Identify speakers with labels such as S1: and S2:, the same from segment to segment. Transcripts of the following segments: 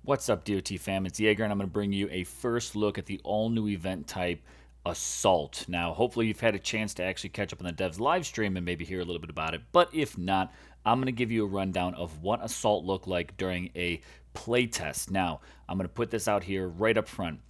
S1: What's up, DOT fam? It's Jaeger, and I'm going to bring you a first look at the all-new event type, Assault. Now, hopefully you've had a chance to actually catch up on the devs live stream and maybe hear a little bit about it, but if not, I'm going to give you a rundown of what Assault looked like during a playtest. Now, I'm going to put this out here right up front.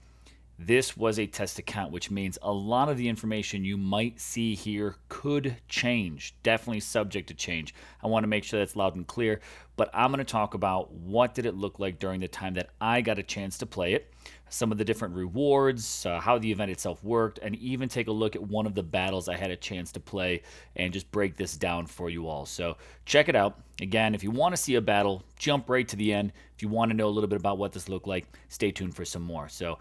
S1: This was a test account, which means a lot of the information you might see here could change, definitely subject to change. I want to make sure that's loud and clear, but I'm going to talk about what did it look like during the time that I got a chance to play it, some of the different rewards, how the event itself worked, and even take a look at one of the battles I had a chance to play and just break this down for you all. So check it out. Again, if you want to see a battle, jump right to the end. If you want to know a little bit about what this looked like, stay tuned for some more. So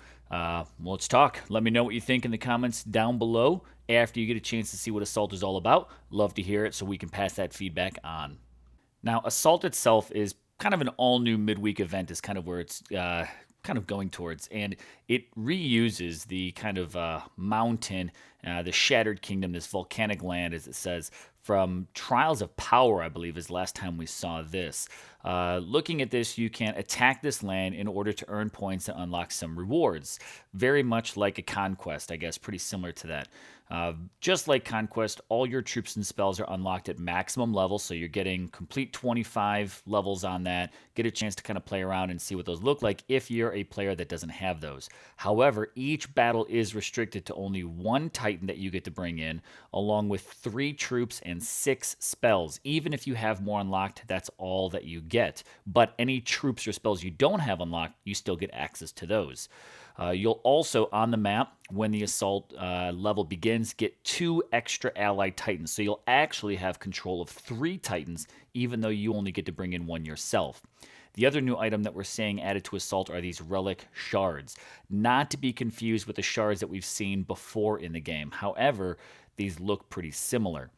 S1: let's talk. Let me know what you think in the comments down below after you get a chance to see what Assault is all about. Love to hear it so we can pass that feedback on. Now, Assault itself is kind of an all-new midweek event is kind of where it's kind of going towards, and it reuses the kind of mountain, the Shattered Kingdom, this volcanic land, as it says, from Trials of Power, I believe, is the last time we saw this. Looking at this, you can attack this land in order to earn points and unlock some rewards. Very much like a conquest, I guess, pretty similar to that. Just like Conquest, all your troops and spells are unlocked at maximum level, so you're getting complete 25 levels on that. Get a chance to kind of play around and see what those look like if you're a player that doesn't have those. However, each battle is restricted to only one Titan that you get to bring in, along with 3 troops and 6 spells. Even if you have more unlocked, that's all that you get. But any troops or spells you don't have unlocked, you still get access to those. You'll also, on the map, when the Assault level begins, get 2 extra allied Titans. So you'll actually have control of 3 Titans, even though you only get to bring in 1 yourself. The other new item that we're seeing added to Assault are these Relic Shards. Not to be confused with the shards that we've seen before in the game. However, these look pretty similar.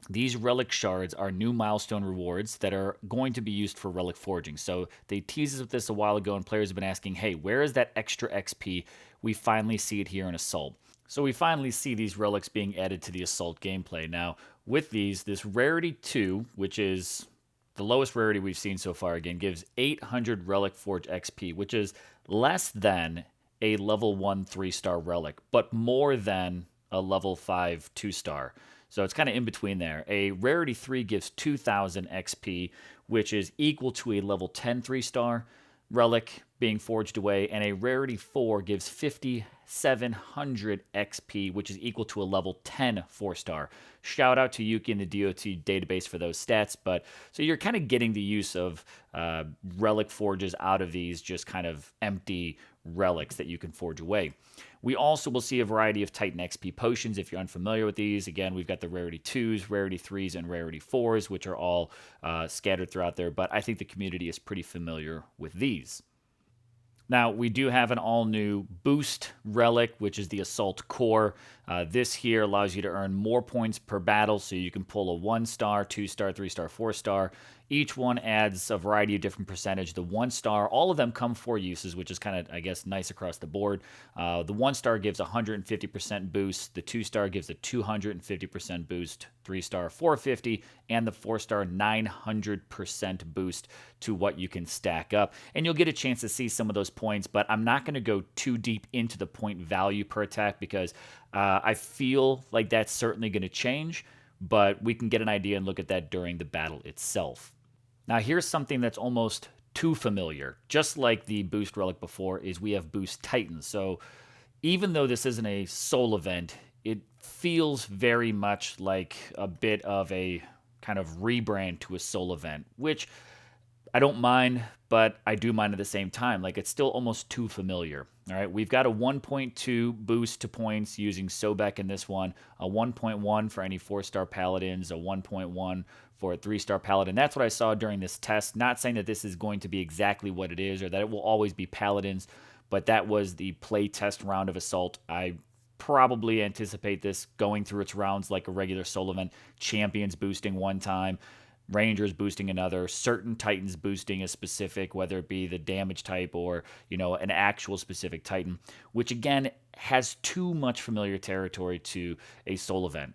S1: These Relic Shards are new milestone rewards that are going to be used for Relic Forging. So they teased us with this a while ago, and players have been asking, hey, where is that extra XP? We finally see it here in Assault. So we finally see these relics being added to the Assault gameplay. Now, with these, this Rarity 2, which is the lowest rarity we've seen so far, again, gives 800 Relic Forge XP, which is less than a level 1 3-star relic, but more than a level 5 2-star. So it's kind of in between there. A Rarity 3 gives 2,000 XP, which is equal to a level 10 3-star relic being forged away, and a Rarity 4 gives 5,700 XP, which is equal to a level 10 4-star. Shout out to Yuki in the DOT database for those stats, but so you're kind of getting the use of relic forges out of these just kind of empty relics that you can forge away. We also will see a variety of Titan XP potions if you're unfamiliar with these. Again, we've got the Rarity 2s, Rarity 3s, and Rarity 4s, which are all scattered throughout there, but I think the community is pretty familiar with these. Now, we do have an all-new Boost Relic, which is the Assault Core. This here allows you to earn more points per battle, so you can pull a 1-star, 2-star, 3-star, 4-star. Each one adds a variety of different percentage. The 1-star, all of them come for uses, which is kind of, I guess, nice across the board. The 1-star gives 150% boost. The 2-star gives a 250% boost. 3-star 450, and the 4-star 900% boost to what you can stack up. And you'll get a chance to see some of those points, but I'm not going to go too deep into the point value per attack because I feel like that's certainly going to change, but we can get an idea and look at that during the battle itself. Now, here's something that's almost too familiar. Just like the Boost Relic before, is we have Boost Titans. So even though this isn't a soul event, it feels very much like a bit of a kind of rebrand to a soul event, which I don't mind, but I do mind at the same time. Like, it's still almost too familiar. All right, we've got a 1.2 boost to points using Sobek in this one, a 1.1 for any 4-star paladins, a 1.1 for a 3-star paladin. That's what I saw during this test. Not saying that this is going to be exactly what it is or that it will always be paladins, but that was the play test round of Assault. I probably anticipate this going through its rounds like a regular soul event. Champions boosting one time, Rangers boosting another, certain Titans boosting a specific, whether it be the damage type or, an actual specific Titan, which again has too much familiar territory to a soul event.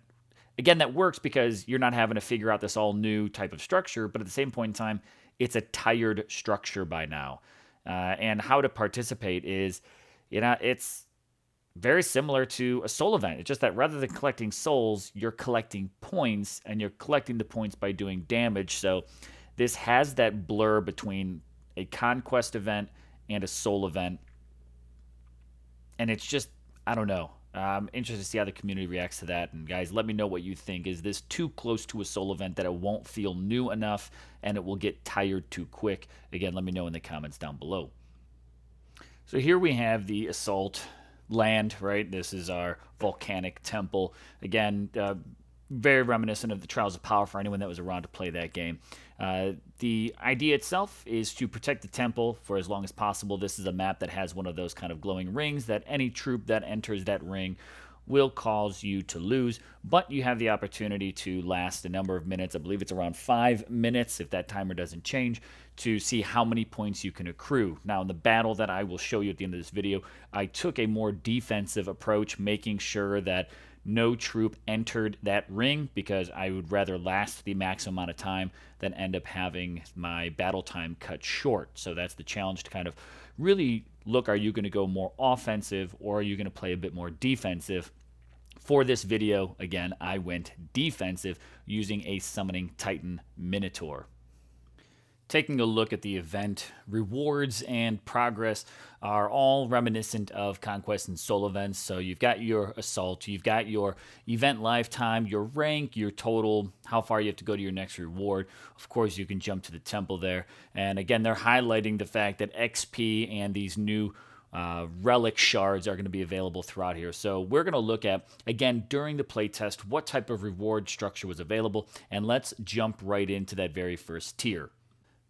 S1: Again, that works because you're not having to figure out this all new type of structure, but at the same point in time, it's a tired structure by now. And how to participate is, it's very similar to a soul event. It's just that rather than collecting souls, you're collecting points, and you're collecting the points by doing damage. So this has that blur between a conquest event and a soul event. And it's just, I don't know. I'm interested to see how the community reacts to that. And guys, let me know what you think. Is this too close to a soul event that it won't feel new enough and it will get tired too quick? Again, let me know in the comments down below. So here we have the Assault land, right? This is our volcanic temple. Again, very reminiscent of the Trials of Power for anyone that was around to play that game. The idea itself is to protect the temple for as long as possible. This is a map that has one of those kind of glowing rings that any troop that enters that ring will cause you to lose, but you have the opportunity to last a number of minutes. I believe it's around 5 minutes, if that timer doesn't change, to see how many points you can accrue. Now, in the battle that I will show you at the end of this video, I took a more defensive approach, making sure that no troop entered that ring, because I would rather last the maximum amount of time than end up having my battle time cut short. So that's the challenge, to kind of really look, are you going to go more offensive or are you going to play a bit more defensive? For this video, again, I went defensive using a Summoning Titan Minotaur. Taking a look at the event, rewards and progress are all reminiscent of Conquest and Soul events. So you've got your Assault, you've got your event lifetime, your rank, your total, how far you have to go to your next reward. Of course, you can jump to the temple there. And again, they're highlighting the fact that XP and these new relic shards are going to be available throughout here. So we're going to look at, again, during the playtest, what type of reward structure was available. And let's jump right into that very first tier.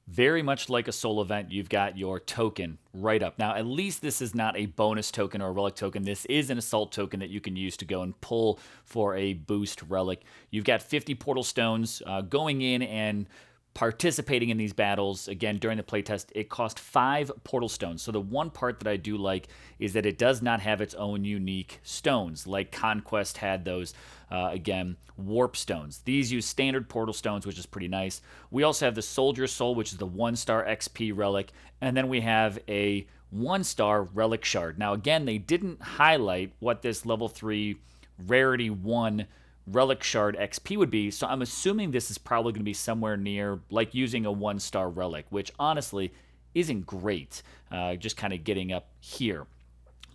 S1: Very much like a soul event, you've got your token right up. Now, at least this is not a bonus token or a relic token. This is an assault token that you can use to go and pull for a boost relic. You've got 50 portal stones going in and participating in these battles. Again, during the playtest, it cost 5 portal stones. So the one part that I do like is that it does not have its own unique stones, like Conquest had those, again, warp stones. These use standard portal stones, which is pretty nice. We also have the Soldier Soul, which is the 1-star XP relic, and then we have a 1-star relic shard. Now, again, they didn't highlight what this level 3 rarity 1 relic shard XP would be, so I'm assuming this is probably going to be somewhere near like using a 1-star relic, which honestly isn't great, just kind of getting up here.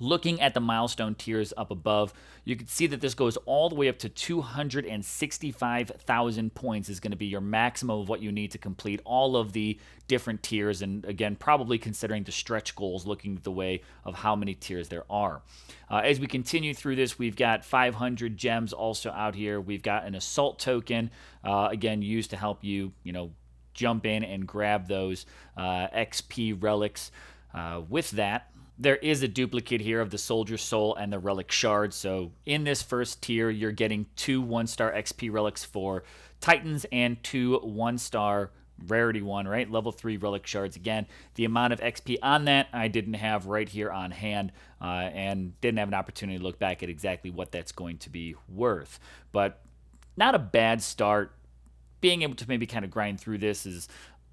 S1: Looking at the milestone tiers up above, you can see that this goes all the way up to 265,000 points is going to be your maximum of what you need to complete all of the different tiers, and again, probably considering the stretch goals, looking at the way of how many tiers there are. As we continue through this, we've got 500 gems also out here. We've got an assault token, again, used to help you, jump in and grab those XP relics. With that, there is a duplicate here of the Soldier Soul and the Relic Shard. So in this first tier, you're getting 2 1-star XP relics for Titans and 2 1-star rarity 1, right? Level 3 Relic Shards. Again, the amount of XP on that I didn't have right here on hand, and didn't have an opportunity to look back at exactly what that's going to be worth. But not a bad start. Being able to maybe kind of grind through this is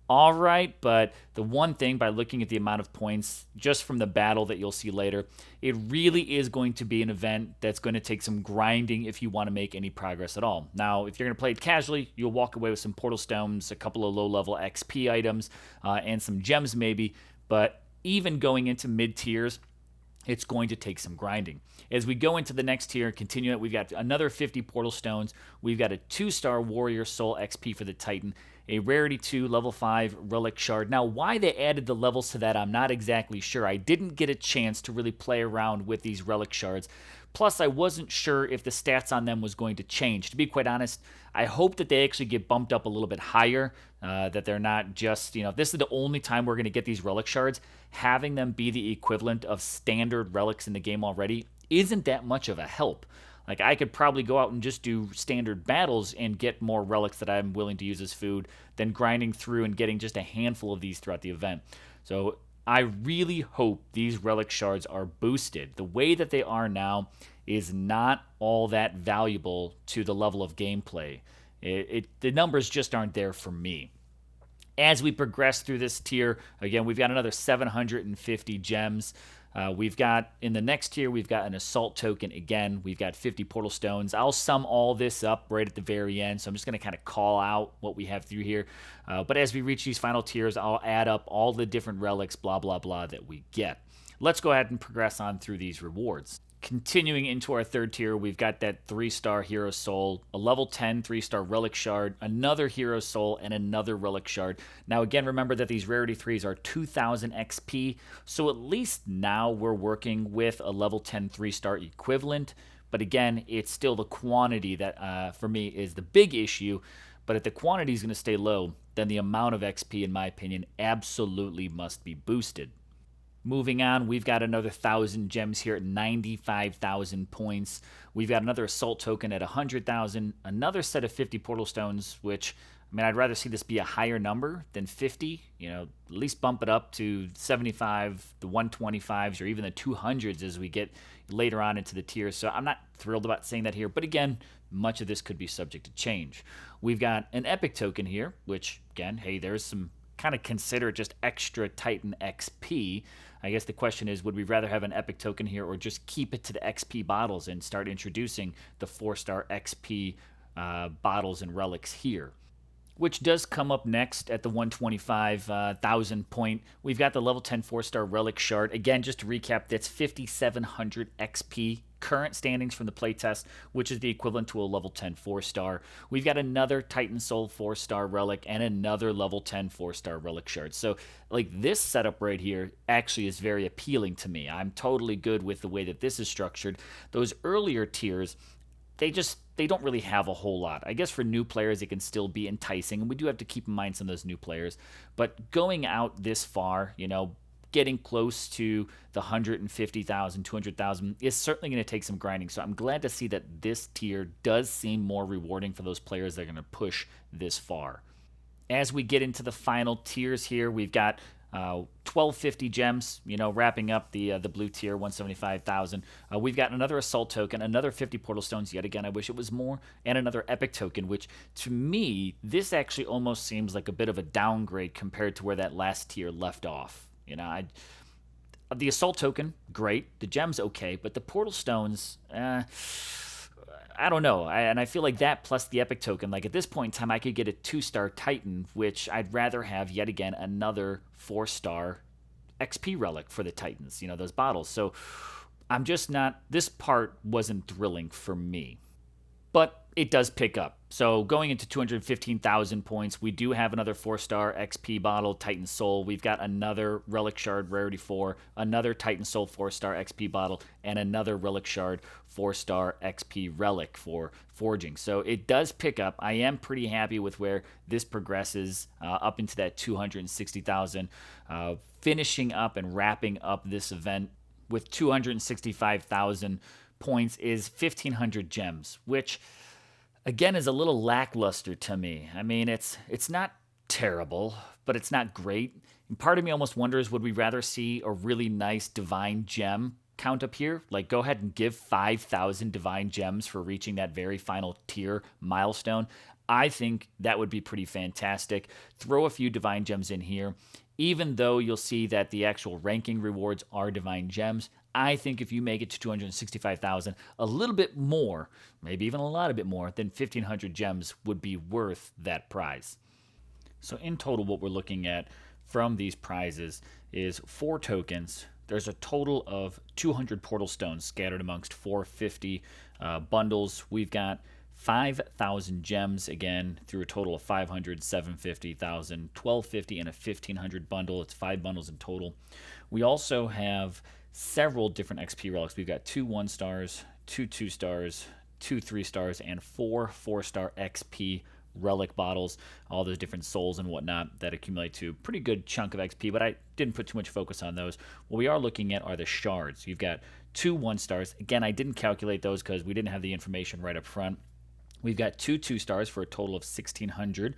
S1: all right, but the one thing, by looking at the amount of points just from the battle that you'll see later, it really is going to be an event that's going to take some grinding if you want to make any progress at all. Now, if you're going to play it casually, you'll walk away with some portal stones, a couple of low-level XP items, and some gems maybe, but even going into mid-tiers, it's going to take some grinding. As we go into the next tier, continue it, we've got another 50 portal stones. We've got a 2-star Warrior Soul XP for the Titan, a Rarity 2 Level 5 Relic Shard. Now, why they added the levels to that, I'm not exactly sure. I didn't get a chance to really play around with these Relic Shards. Plus, I wasn't sure if the stats on them was going to change. To be quite honest, I hope that they actually get bumped up a little bit higher, that they're not just, if this is the only time we're going to get these Relic Shards, having them be the equivalent of standard relics in the game already isn't that much of a help. Like, I could probably go out and just do standard battles and get more relics that I'm willing to use as food than grinding through and getting just a handful of these throughout the event. So I really hope these relic shards are boosted. The way that they are now is not all that valuable to the level of gameplay. The numbers just aren't there for me. As we progress through this tier, again, we've got another 750 gems. We've got, in the next tier, we've got an assault token again. We've got 50 portal stones. I'll sum all this up right at the very end, so I'm just going to kind of call out what we have through here. But as we reach these final tiers, I'll add up all the different relics, blah, blah, blah, that we get. Let's go ahead and progress on through these rewards. Continuing into our third tier, we've got that 3-star Hero Soul, a level 10 3-star Relic Shard, another Hero Soul, and another Relic Shard. Now again, remember that these Rarity 3s are 2,000 XP, so at least now we're working with a level 10 3-star equivalent. But again, it's still the quantity that, for me, is the big issue. But if the quantity is going to stay low, then the amount of XP, in my opinion, absolutely must be boosted. Moving on, we've got another 1,000 gems here at 95,000 points. We've got another assault token at 100,000, another set of 50 portal stones, which, I mean, I'd rather see this be a higher number than 50. You know, at least bump it up to 75, the 125s, or even the 200s as we get later on into the tiers. So I'm not thrilled about saying that here, but again, much of this could be subject to change. We've got an epic token here, which, again, hey, there's some kind of consider just extra Titan XP. I guess the question is, would we rather have an epic token here or just keep it to the XP bottles and start introducing the 4-star XP bottles and relics here? Which does come up next at the 125,000 point. We've got the level 10 4-star Relic Shard. Again, just to recap, that's 5,700 XP. Current standings from the playtest, which is the equivalent to a level 10 4-star. We've got another Titan Soul 4-star Relic and another level 10 4-star Relic Shard. So, like, this setup right here actually is very appealing to me. I'm totally good with the way that this is structured. Those earlier tiers, they don't really have a whole lot. I guess for new players, it can still be enticing, and we do have to keep in mind some of those new players. But going out this far, you know, getting close to the 150,000, 200,000 is certainly going to take some grinding. So I'm glad to see that this tier does seem more rewarding for those players that are going to push this far. As we get into the final tiers here, we've got 1,250 gems, you know, wrapping up the blue tier, 175,000. We've got another assault token, another 50 portal stones. Yet again, I wish it was more, and another epic token. Which, to me, this actually almost seems like a bit of a downgrade compared to where that last tier left off. You know, the assault token, great. The gems, okay, but the portal stones, I don't know. And I feel like that plus the epic token, like at this point in time, I could get a 2-star Titan, which I'd rather have yet again another 4-star XP relic for the Titans, you know, those bottles. So I'm just not, this part wasn't thrilling for me. But it does pick up. So going into 215,000 points, we do have another 4-star XP bottle, Titan Soul. We've got another Relic Shard Rarity 4, another Titan Soul 4-star XP bottle, and another Relic Shard 4-star XP relic for forging. So it does pick up. I am pretty happy with where this progresses up into that 260,000, finishing up and wrapping up this event with 265,000 points is 1,500 gems, which again is a little lackluster to me. I mean, it's not terrible, but it's not great. And part of me almost wonders, would we rather see a really nice divine gem count up here? Like, go ahead and give 5,000 divine gems for reaching that very final tier milestone. I think that would be pretty fantastic. Throw a few divine gems in here. Even though you'll see that the actual ranking rewards are divine gems, I think if you make it to 265,000, a little bit more, maybe even a lot bit more than 1,500 gems would be worth that prize. So in total, what we're looking at from these prizes is 4 tokens. There's a total of 200 portal stones scattered amongst 450 bundles. We've got 5,000 gems, again, through a total of 500, 750,000, 1,250, and a 1,500 bundle. It's 5 bundles in total. We also have several different XP relics. We've got 2 1-stars, 2 2-stars, 2 3-stars, and 4 4-star XP relic bottles, all those different souls and whatnot that accumulate to a pretty good chunk of XP, but I didn't put too much focus on those. What we are looking at are the shards. You've got 2 1-stars. Again, I didn't calculate those because we didn't have the information right up front. We've got 2 2-stars for a total of 1,600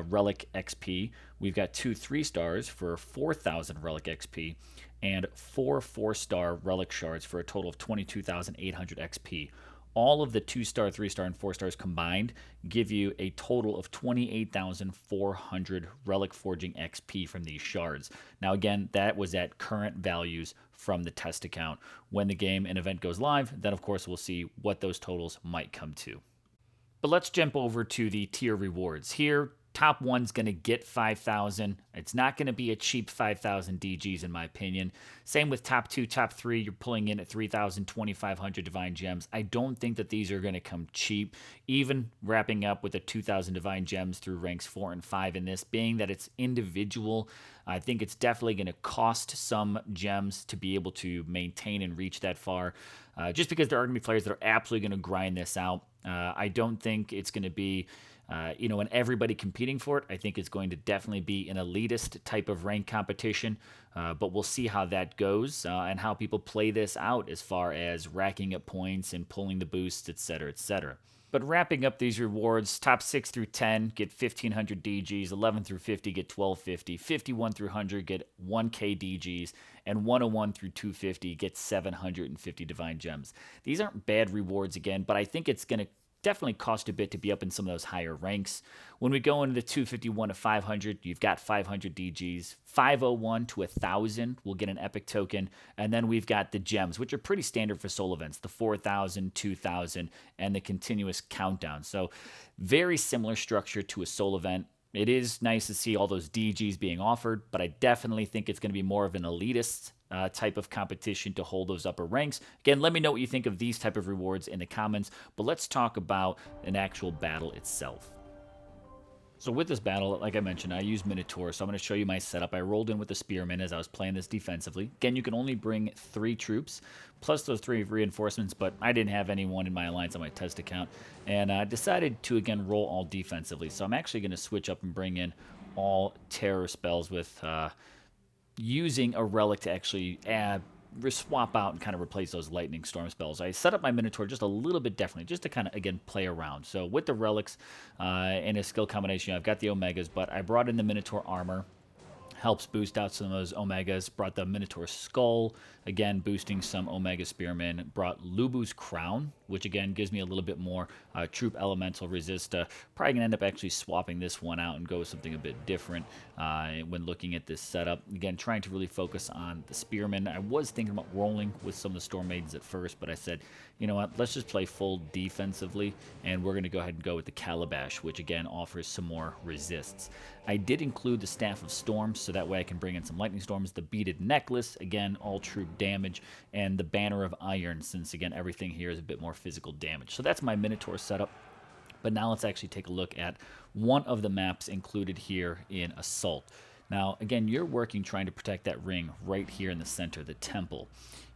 S1: relic XP. We've got 2 3-stars for 4,000 relic XP, and 4 4-star relic shards for a total of 22,800 XP. all of the 2-star, 3-star, and 4 stars combined give you a total of 28,400 Relic Forging XP from these shards. Now, again, that was at current values from the test account. When the game and event goes live, then of course we'll see what those totals might come to. But let's jump over to the tier rewards. Here, top one's going to get 5,000. It's not going to be a cheap 5,000 DGs in my opinion. Same with top 2, top 3, you're pulling in at 3,000, 2,500 Divine Gems. I don't think that these are going to come cheap, even wrapping up with the 2,000 Divine Gems through ranks 4 and 5 in this, being that it's individual. I think it's definitely going to cost some gems to be able to maintain and reach that far, just because there are going to be players that are absolutely going to grind this out. I don't think it's going to be and everybody competing for it. I think it's going to definitely be an elitist type of rank competition, but we'll see how that goes and how people play this out as far as racking up points and pulling the boosts, etc., etc. But wrapping up these rewards, top 6 through 10 get 1,500 DGs, 11 through 50 get 1,250, 51 through 100 get 1K DGs, and 101 through 250 get 750 Divine Gems. These aren't bad rewards again, but I think it's going to definitely cost a bit to be up in some of those higher ranks. When we go into the 251 to 500, you've got 500 DGs. 501 to 1,000 will get an epic token. And then we've got the gems, which are pretty standard for soul events, the 4,000, 2,000, and the continuous countdown. So very similar structure to a soul event. It is nice to see all those DGs being offered, but I definitely think it's going to be more of an elitist type of competition to hold those upper ranks. Again, let me know what you think of these type of rewards in the comments, but let's talk about an actual battle itself. So with this battle, like I mentioned, I used Minotaur, so I'm going to show you my setup. I rolled in with the Spearman as I was playing this defensively. Again, you can only bring 3 troops, plus those 3 reinforcements, but I didn't have anyone in my alliance on my test account, and I decided to, again, roll all defensively. So I'm actually going to switch up and bring in all terror spells with using a relic to actually swap out and kind of replace those lightning storm spells. I set up my Minotaur just a little bit differently, just to kind of, again, play around. So with the relics and a skill combination, I've got the Omegas, but I brought in the Minotaur armor. Helps boost out some of those Omegas. Brought the Minotaur Skull, again, boosting some Omega Spearmen. Brought Lubu's Crown, which again gives me a little bit more troop elemental resist. Probably gonna end up actually swapping this one out and go with something a bit different when looking at this setup. Again, trying to really focus on the Spearmen. I was thinking about rolling with some of the Storm Maidens at first, but I said, you know what, let's just play full defensively, and we're gonna go ahead and go with the Calabash, which again offers some more resists. I did include the Staff of Storms, so that way I can bring in some Lightning Storms, the Beaded Necklace, again, all troop damage, and the Banner of Iron, since, again, everything here is a bit more physical damage. So that's my Minotaur setup. But now let's actually take a look at one of the maps included here in Assault. Now, again, you're working trying to protect that ring right here in the center, the temple.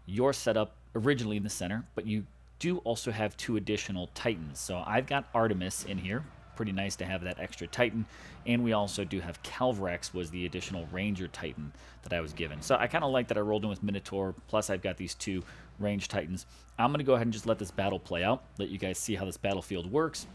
S1: You're set up originally in the center, but you do also have 2 additional Titans. So I've got Artemis in here. Pretty nice to have that extra Titan, and we also do have Calvrax was the additional Ranger Titan that I was given. So I kind of like that I rolled in with Minotaur, plus I've got these 2 Range Titans. I'm going to go ahead and just let this battle play out, let you guys see how this battlefield works,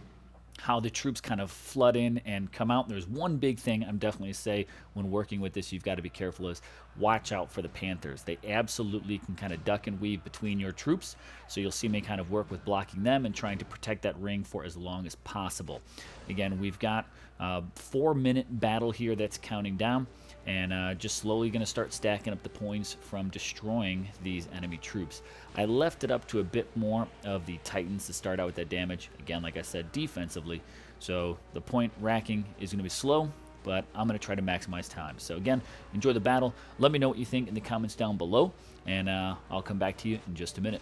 S1: how the troops kind of flood in and come out. There's one big thing I'm definitely say when working with this you've got to be careful is watch out for the Panthers. They absolutely can kind of duck and weave between your troops, so you'll see me kind of work with blocking them and trying to protect that ring for as long as possible. Again, we've got a 4-minute battle here that's counting down, and just slowly going to start stacking up the points from destroying these enemy troops. I left it up to a bit more of the Titans to start out with that damage. Again, like I said, defensively. So the point racking is going to be slow, but I'm going to try to maximize time. So again, enjoy the battle. Let me know what you think in the comments down below, and I'll come back to you in just a minute.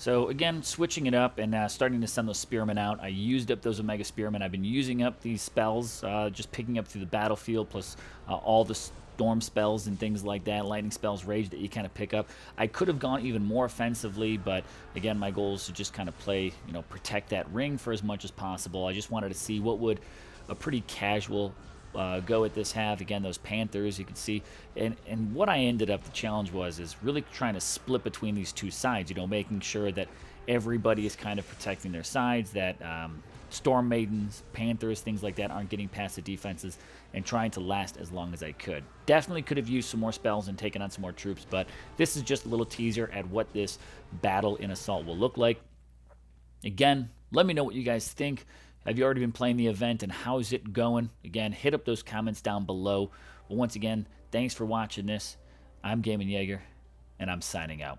S1: So again, switching it up and starting to send those spearmen out. I used up those Omega Spearmen. I've been using up these spells, just picking up through the battlefield, plus all the storm spells and things like that, lightning spells, rage that you kind of pick up. I could have gone even more offensively, but again, my goal is to just kind of play, protect that ring for as much as possible. I just wanted to see what would a pretty casual go at this have. Again, those Panthers, you can see. And what I ended up, the challenge is really trying to split between these two sides, making sure that everybody is kind of protecting their sides, that Storm Maidens, Panthers, things like that aren't getting past the defenses, and trying to last as long as I could. Definitely could have used some more spells and taken on some more troops, but this is just a little teaser at what this battle in Assault will look like. Again, let me know what you guys think. Have you already been playing the event, and how's it going? Again, hit up those comments down below. But once again, thanks for watching this. I'm GamingJAEGER, and I'm signing out.